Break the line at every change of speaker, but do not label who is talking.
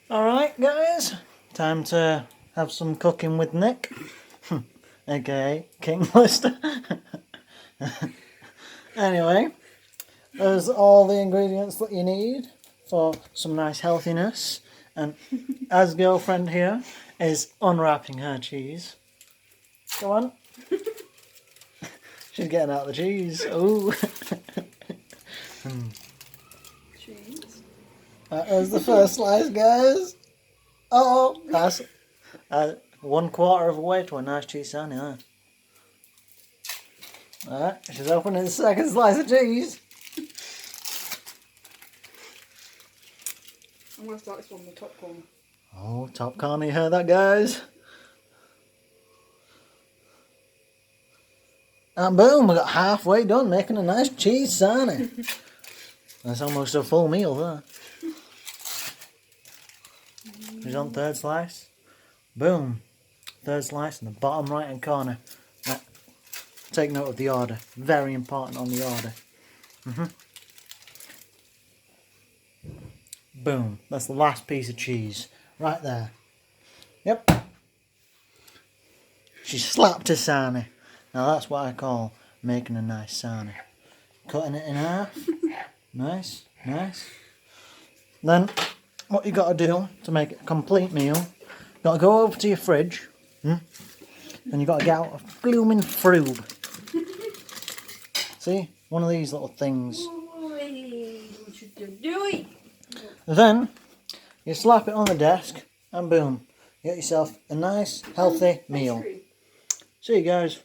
Alright guys, time to have some cooking with Nick, aka King Lister. Anyway, there's all the ingredients that you need for some nice healthiness, and as girlfriend here is unwrapping her cheese. Go on. She's getting out the cheese. Ooh.
Cheese.
That was the first slice, guys. Oh, that's 1/4 of the way to a nice cheese sandwich. Huh? Alright, she's opening the second slice of cheese.
I'm going to start this one in the top corner.
Oh, top corner, you heard that, guys? And boom, we got halfway done making a nice cheese sandwich. That's almost a full meal there. She's on third slice. Boom. Third slice in the bottom right hand corner. Right. Take note of the order. Very important on the order. Boom. That's the last piece of cheese. Right there. Yep. She slapped a sarnie. Now that's what I call making a nice sarnie. Cutting it in half. Nice, nice. Then, what you got to do to make it a complete meal, you got to go over to your fridge, and you got to get out a blooming frube. See? One of these little things.
What you doing?
Then, you slap it on the desk, and boom, you get yourself a nice, healthy meal. See you guys.